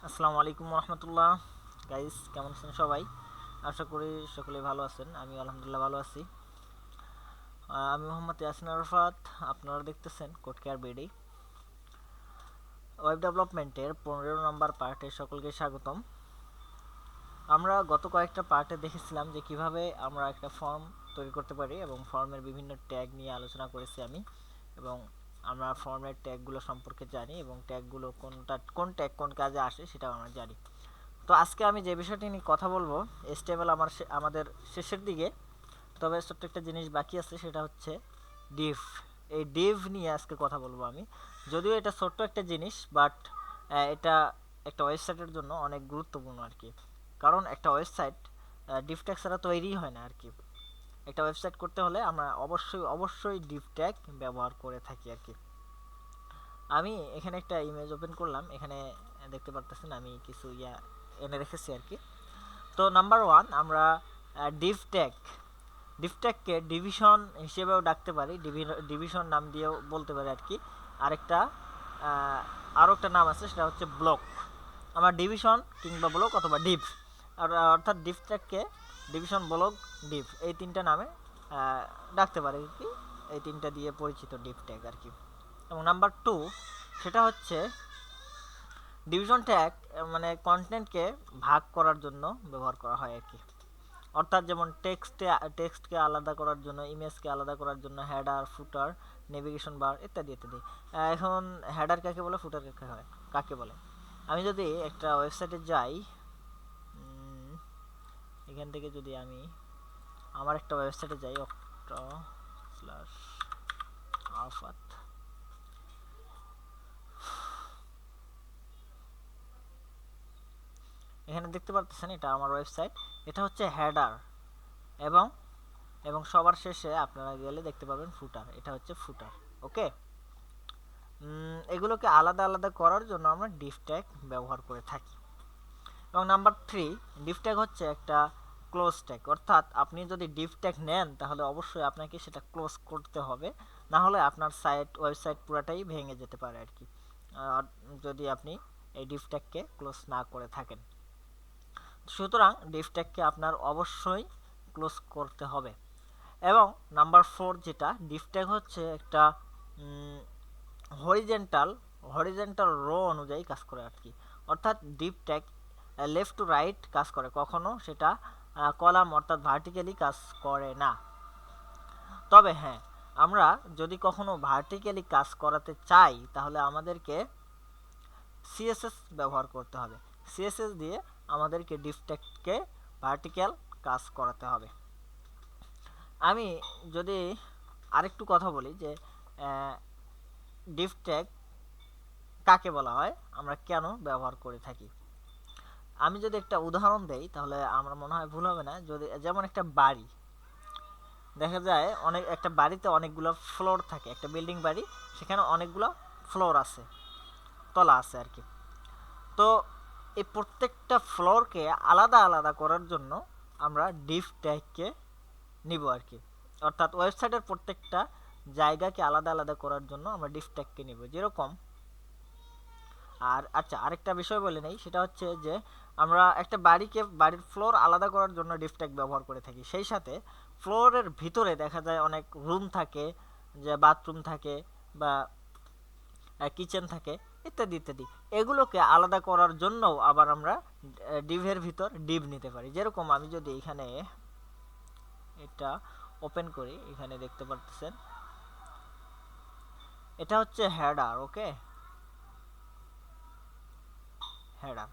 আসসালামু আলাইকুম রহমতুল্লাহ। গাইস, কেমন আছেন সবাই? আশা করি সকলেই ভালো আছেন। আমি আলহামদুলিল্লাহ ভালো আছি। আমি মোহাম্মদ ইয়াসিন আরাফাত। আপনারা দেখতেছেন কোড কেয়ার বিডি। ওয়েব ডেভেলপমেন্টের 15 নম্বর পার্টে সকলকে স্বাগতম। আমরা গত কয়েকটা পার্টে দেখেছিলাম যে কিভাবে আমরা একটা ফর্ম তৈরি করতে পারি এবং ফর্মের বিভিন্ন ট্যাগ নিয়ে আলোচনা করেছি আমি, এবং আমরা ফর্মের ট্যাগগুলো সম্পর্কে জানি এবং ট্যাগগুলো কোন ট্যাগ কোন কাজে আসে সেটাও আমরা জানি। তো আজকে আমি যে বিষয়টি নিয়ে কথা বলবো, HTML আমাদের শেষের দিকে, তবে ছোট্ট একটা জিনিস বাকি আছে, সেটা হচ্ছে ডিভ। এই ডিভ নিয়ে আজকে কথা বলবো আমি। যদিও এটা ছোট্ট একটা জিনিস, বাট এটা একটা ওয়েবসাইটের জন্য অনেক গুরুত্বপূর্ণ আর কি। কারণ একটা ওয়েবসাইট ডিভ ট্যাগ ছাড়া তৈরি হয় না আর কি। একটা ওয়েবসাইট করতে হলে আমরা অবশ্যই ডিভ ট্যাগ ব্যবহার করে থাকি আর কি। আমি এখানে একটা ইমেজ ওপেন করলাম। এখানে দেখতে পারতেছেন আমি কিছু এনে রেখেছি আর কি। তো নাম্বার 1, আমরা ডিভ ট্যাগকে ডিভিশন হিসেবেও ডাকতে পারি, ডিভিশন নাম দিয়েও বলতে পারি আর কি। আরেকটা আরও একটা নাম আছে, সেটা হচ্ছে ব্লক। আমরা ডিভিশন কিংবা ব্লক অথবা ডিভ, অর্থাৎ ডিভ ট্যাগকে ডিভিশন, ব্লক, ডিভ এই তিনটা নামে ডাকতে পারি আর কি। এই তিনটা দিয়ে পরিচিত ডিভ ট্যাগ আর কি। এবং নাম্বার 2, সেটা হচ্ছে ডিভিশন ট্যাগ মানে কন্টেন্টকে ভাগ করার জন্য ব্যবহার করা হয় আর কি। অর্থাৎ যেমন টেক্সটকে আলাদা করার জন্য, ইমেজকে আলাদা করার জন্য হেডার, ফুটার, নেভিগেশন বার ইত্যাদি ইত্যাদি। এখন হেডার কাকে বলে, ফুটার কাকে বলে? আমি যদি একটা ওয়েবসাইটে যাই, এখান থেকে যদি আমি আমার একটা ওয়েবসাইটে যাই, /আফাত, এখানে দেখতে পাচ্ছেন এটা আমার ওয়েবসাইট। এটা হচ্ছে হেডার, এবং এবং সবার শেষে আপনারা গেলে দেখতে পাবেন ফুটার। এটা হচ্ছে ফুটার। ওকে, এগুলোকে আলাদা আলাদা করার জন্য আমরা ডিভ ট্যাগ ব্যবহার করে থাকি। এবং নাম্বার 3, ডিভ ট্যাগ হচ্ছে একটা ক্লোজ ট্যাগ। অর্থাৎ আপনি যদি ডিভ ট্যাগ নেন তাহলে অবশ্যই আপনাকে সেটা ক্লোজ করতে হবে, না হলে আপনার ওয়েবসাইট পুরাটাই ভেঙে যেতে পারে আর কি, যদি আপনি এই ডিভ ট্যাগকে ক্লোজ না করে থাকেন। সুতরাং ডিভ ট্যাগকে আপনার অবশ্যই ক্লোজ করতে হবে। এবং নাম্বার 4, যেটা ডিভ ট্যাগ হচ্ছে একটা হরিজেন্টাল রো অনুযায়ী কাজ করে আর কি। অর্থাৎ Depp tag left to right কাজ করে, কখনো সেটা কলাম অর্থাৎ ভার্টিক্যালি কাজ করে না। তবে হ্যাঁ, আমরা যদি কখনো ভার্টিক্যালি কাজ করাতে চাই তাহলে আমাদেরকে সিএসএস ব্যবহার করতে হবে। সিএসএস দিয়ে আমাদেরকে ডিভ ট্যাগকে ভার্টিক্যাল কাজ করাতে হবে। আমি যদি আরেকটু কথা বলি যে ডিভ ট্যাগ কাকে বলা হয়, আমরা কেন ব্যবহার করে থাকি। আমি যদি একটা উদাহরণ দেই তাহলে আমার মনে হয় ভুল হবে না। যদি যেমন একটা বাড়ি দেখা যায়, একটা বাড়িতে অনেকগুলো ফ্লোর থাকে, একটা বিল্ডিং বাড়ি, সেখানে অনেকগুলো ফ্লোর আছে, তলা আছে আর কি। তো এই প্রত্যেকটা ফ্লোরকে আলাদা আলাদা করার জন্য আমরা ডিভ ট্যাগকে নিব আর কি। অর্থাৎ ওয়েবসাইটের প্রত্যেকটা জায়গাকে আলাদা আলাদা করার জন্য আমরা ডিভ ট্যাগকে নিব। যেরকম আচ্ছা, আরেকটা বিষয় বলে নেই, সেটা হচ্ছে যে আমরা একটা বাড়ির ফ্লোর আলাদা করার জন্য ডিভ ট্যাগ ব্যবহার করে থাকি। সেই সাথে ফ্লোরের ভিতরে দেখা যায় অনেক রুম থাকে, যে বাথরুম থাকে বা কিচেন থাকে ইত্যাদি ইত্যাদি। এগুলোকে আলাদা করার জন্যও আবার আমরা ডিভের ভিতর ডিভ নিতে পারি। যেরকম আমি যদি এখানে এটা ওপেন করি, এখানে দেখতে পারতেছেন এটা হচ্ছে হেডার। ওকে, হেডার,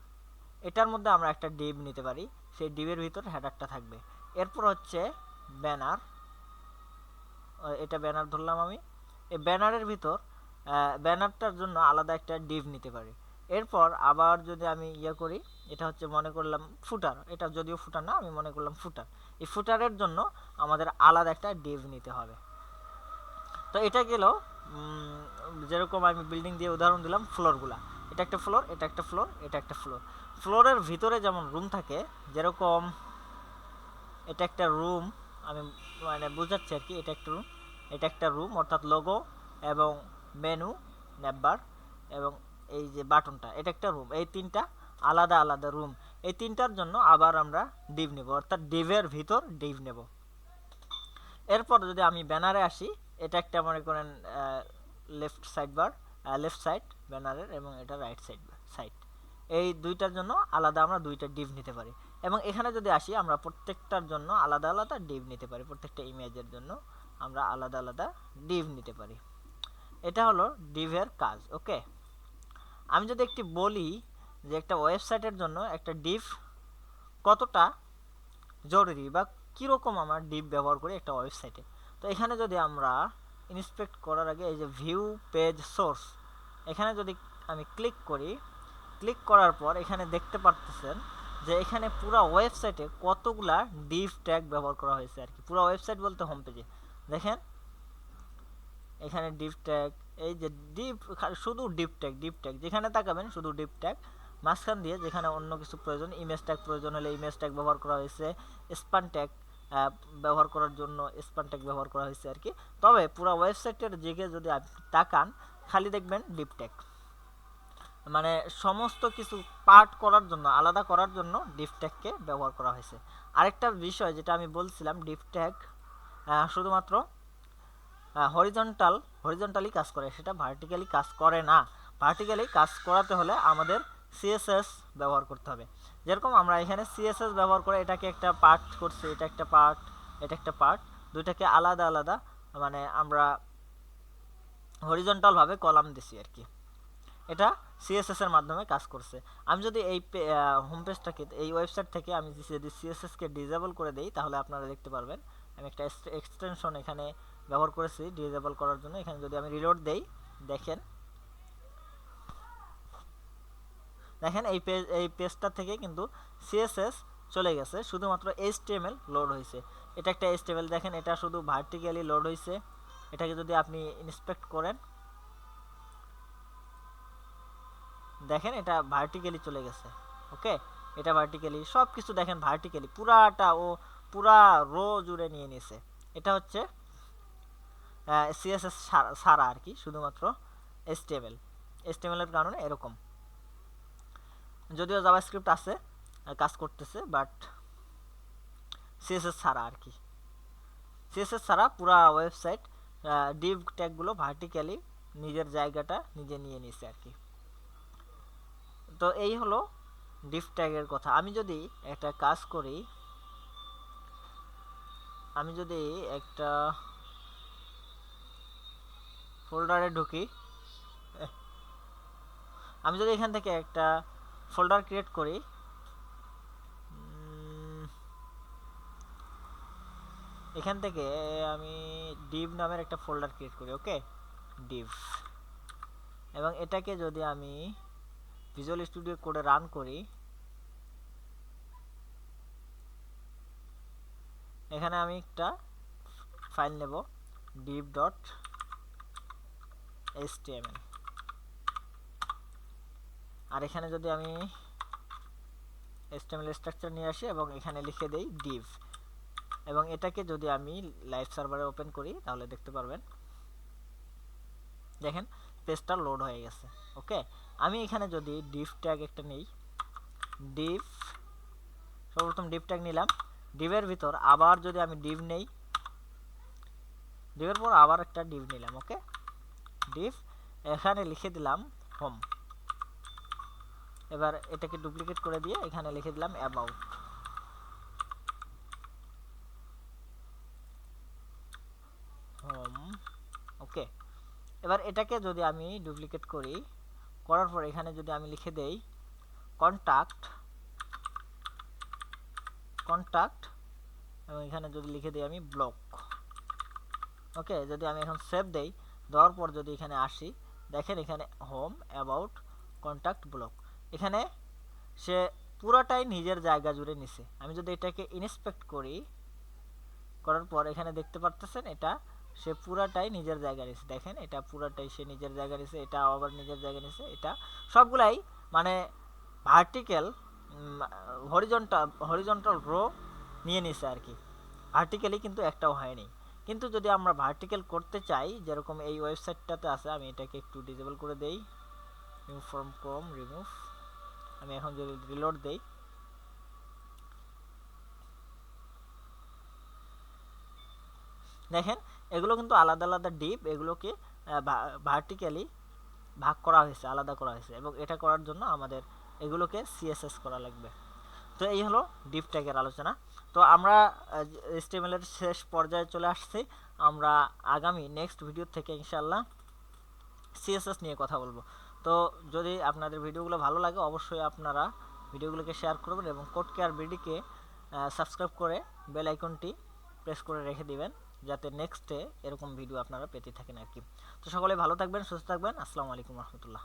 এটার মধ্যে আমরা একটা ডিভ নিতে পারি, সেই ডিভের ভিতর হেডারটা থাকবে। এরপর হচ্ছে ব্যানার, এটা ব্যানার ধরলাম আমি। এই ব্যানারের ভিতর ব্যানারটার জন্য আলাদা একটা ডিভ নিতে পারি। এরপর আবার যদি আমি করি, এটা হচ্ছে মনে করলাম ফুটার, এটা যদিও ফুটার না, আমি মনে করলাম ফুটার। এই ফুটারের জন্য আমাদের আলাদা একটা ডিভ নিতে হবে। তো এটা গেল যেরকম আমি বিল্ডিং দিয়ে উদাহরণ দিলাম ফ্লোরগুলা। এটা একটা ফ্লোর, এটা একটা ফ্লোর, এটা একটা ফ্লোর। ফ্লোরের ভিতরে যেমন রুম থাকে, যেরকম এটা একটা রুম, আমি মানে বোঝাচ্ছি আর কি। এটা একটা রুম অর্থাৎ লোগো এবং মেনু, নেবার এবং এই যে বাটনটা, এটা একটা রুম। এই তিনটা আলাদা আলাদা রুম, এই তিনটার জন্য আবার আমরা ডিভ নেব, অর্থাৎ ডিভের ভিতর ডিভ নেব। এরপর যদি আমি ব্যানারে আসি, এটা একটা মনে করেন left side bar, left side ব্যানারের, এবং এটা রাইট সাইড, এই দুইটার জন্য আলাদা আমরা দুইটা ডিভ নিতে পারি। এবং এখানে যদি আসি, আমরা প্রত্যেকটার জন্য আলাদা আলাদা ডিভ নিতে পারি, প্রত্যেকটা ইমেজের জন্য আমরা আলাদা আলাদা ডিভ নিতে পারি। এটা হলো ডিভের কাজ। ওকে, আমি যদি একটি বলি যে একটা ওয়েবসাইটের জন্য একটা ডিভ কতটা জরুরি বা কীরকম আমরা ডিভ ব্যবহার করি একটা ওয়েবসাইটে, তো এখানে যদি আমরা ইন্সপেক্ট করার আগে এই যে ভিউ পেজ সোর্স, এখানে যদি আমি ক্লিক করি, ক্লিক করার পর এখানে দেখতে পারতেছেন যে এখানে পুরো ওয়েবসাইটে কতগুলা ডিভ ট্যাগ ব্যবহার করা হয়েছে আর কি। পুরো ওয়েবসাইট বলতে হোম পেজে দেখেন এখানে ডিভ ট্যাগ, এই যে ডিভ, শুধু ডিভ ট্যাগ যেখানে তাকাবেন শুধু ডিভ ট্যাগ, মাঝখান দিয়ে যেখানে অন্য কিছু প্রয়োজন, ইমেজ ট্যাগ প্রয়োজন হলে ইমেজ ট্যাগ ব্যবহার করা হয়েছে, স্পান ট্যাগ ব্যবহার করার জন্য স্পান ট্যাগ ব্যবহার করা হয়েছে আর কি। তবে পুরো ওয়েবসাইটের দিকে যদি আপনি তাকান, খালি দেখবেন ডিভ ট্যাগ, মানে সমস্ত কিছু পার্ট করার জন্য, আলাদা করার জন্য ডিভ ট্যাগকে ব্যবহার করা হয়েছে। আরেকটা বিষয় যেটা আমি বলছিলাম, ডিভ ট্যাগ শুধুমাত্র হরিজন্টালি কাজ করে, সেটা ভার্টিক্যালি কাজ করে না। ভার্টিক্যালি কাজ করাতে হলে আমাদের সিএসএস ব্যবহার করতে হবে। যেরকম আমরা এখানে সিএসএস ব্যবহার করে এটাকে একটা পার্ট করছি, এটা একটা পার্ট, এটা একটা পার্ট, দুইটাকে আলাদা আলাদা মানে আমরা হরিজন্টালভাবে কলাম দিছি আর কি। এটা সিএসএস এর মাধ্যমে কাজ করছে। আমি যদি এই হোম পেজটাকে, এই ওয়েবসাইট থেকে আমি যদি সিএসএসকে ডিসেবল করে দেই, তাহলে আপনারা দেখতে পারবেন আমি একটা এক্সটেনশন এখানে ব্যবহার করেছি ডিসেবল করার জন্য। এখানে যদি আমি রিলোড দেই, দেখেন এই পেজটা থেকে কিন্তু সিএসএস চলে গেছে, শুধুমাত্র এইচটিএমএল লোড হয়েছে। এটা একটা এইচটিএমএল, দেখেন এটা শুধু ভার্টিক্যালি লোড হয়েছে। এটাকে যদি আপনি ইন্সপেক্ট করেন, দেখেন এটা ভার্টিক্যালি চলে গেছে। ওকে, এটা ভার্টিক্যালি সব কিছু দেখেন ভার্টিক্যালি পুরাটা, ও পুরা রো জুড়ে নিয়ে নিছে। এটা হচ্ছে সিএসএস সারা আর কি, শুধুমাত্র এইচটিএমএল এর কারণে এরকম। যদিও জাভাস্ক্রিপ্ট আছে কাজ করতেছে, বাট সিএসএস ছাড়া আর কি, সিএসএস ছাড়া পুরা ওয়েবসাইট ডিভ ট্যাগগুলো ভার্টিক্যালি নিজের জায়গাটা নিজে নিয়ে নিছে আর কি। তো এই হলো ডিভ ট্যাগের কথা। আমি যদি একটা কাজ করি, আমি যদি একটা ফোল্ডারে ঢুকি, আমি যদি এখান থেকে একটা ফোল্ডার ক্রিয়েট করি, এখান থেকে আমি ডিভ নামের একটা ফোল্ডার ক্রিয়েট করি। ওকে, ডিভ, এবং এটাকে যদি আমি ভিজুয়াল স্টুডিও কোডে রান করি, এখানে আমি একটা ফাইল নেব div.html, আর এখানে যদি আমি HTML স্ট্রাকচার নিয়ে আসি এবং এখানে লিখে দেই div, এবং এটাকে যদি আমি লাইভ সার্ভারে ওপেন করি, তাহলে দেখতে পারবেন দেখেন পেজটা লোড হয়ে গেছে। ওকে, আমি এখানে যদি ডিভ ট্যাগ একটা নেই, ডিভ, সর্বপ্রথম ডিভ ট্যাগ নিলাম, ডিভের ভিতর আবার যদি আমি ডিভ নেই, ডিভের পর আবার একটা ডিভ নিলাম। ওকে, ডিভ, এখানে লিখে দিলাম হোম। এবার এটাকে ডুপ্লিকেট করে দিয়ে এখানে লিখে দিলাম অ্যাবাউট, হোম। ওকে, এবার এটাকে যদি আমি ডুপ্লিকেট করি, করার পর এখানে যদি আমি লিখে দেই কন্টাক্ট, এবং এখানে যদি লিখে দিই আমি ব্লক। ওকে, যদি আমি এখন সেভ দেই, দেওয়ার পর যদি এখানে আসি, দেখেন এখানে হোম, অ্যাবাউট, কন্টাক্ট, ব্লক, এখানে সে পুরাটাই নিজের জায়গা জুড়ে নিছে। আমি যদি এটাকে ইন্সপেক্ট করি, করার পর এখানে দেখতে পারতেছেন এটা সে পুরাটাই নিজের জায়গা নিছে। দেখেন এটা পুরাটাই সে নিজের জায়গা নিছে, এটা আবার নিজের জায়গা নিছে, এটা সবগুলাই মানে ভার্টিক্যাল হরিজন্টাল রো নিয়ে নিছে আর কি, ভার্টিক্যালি কিন্তু একটাও হয়নি। কিন্তু যদি আমরা ভার্টিক্যাল করতে চাই, যেরকম এই ওয়েবসাইটটাতে আছে, আমি এটাকে একটু ডিসেবল করে দেই, রিমুভ ফ্রম ক্রোম, রিমুভ, আমি এখন যদি রিলোড দেই, দেখেন এগুলো কিন্তু আলাদা আলাদা ডিপ, এগুলোকে ভার্টিক্যালি ভাগ করা হয়েছে, আলাদা করা হয়েছে, এবং এটা করার জন্য আমাদের এগুলোকে সিএসএস করা লাগবে। তো এই হলো ডিপ ট্যাগের আলোচনা। তো আমরা HTML এর শেষ পর্যায়ে চলে আসছি। আমরা আগামী নেক্সট ভিডিও থেকে ইনশাআল্লাহ সিএসএস নিয়ে কথা বলবো। তো যদি আপনাদের ভিডিওগুলো ভালো লাগে অবশ্যই আপনারা ভিডিওগুলোকে শেয়ার করবেন এবং কোড কেয়ার বিডিকে সাবস্ক্রাইব করে বেল আইকনটি প্রেস করে রেখে দিবেন, যাতে নেক্সটে এরকম ভিডিও আপনারা পেতে থাকেন আর কি। তো সকলে ভালো থাকবেন, সুস্থ থাকবেন। আসসালামু আলাইকুম রহমতুল্লাহ।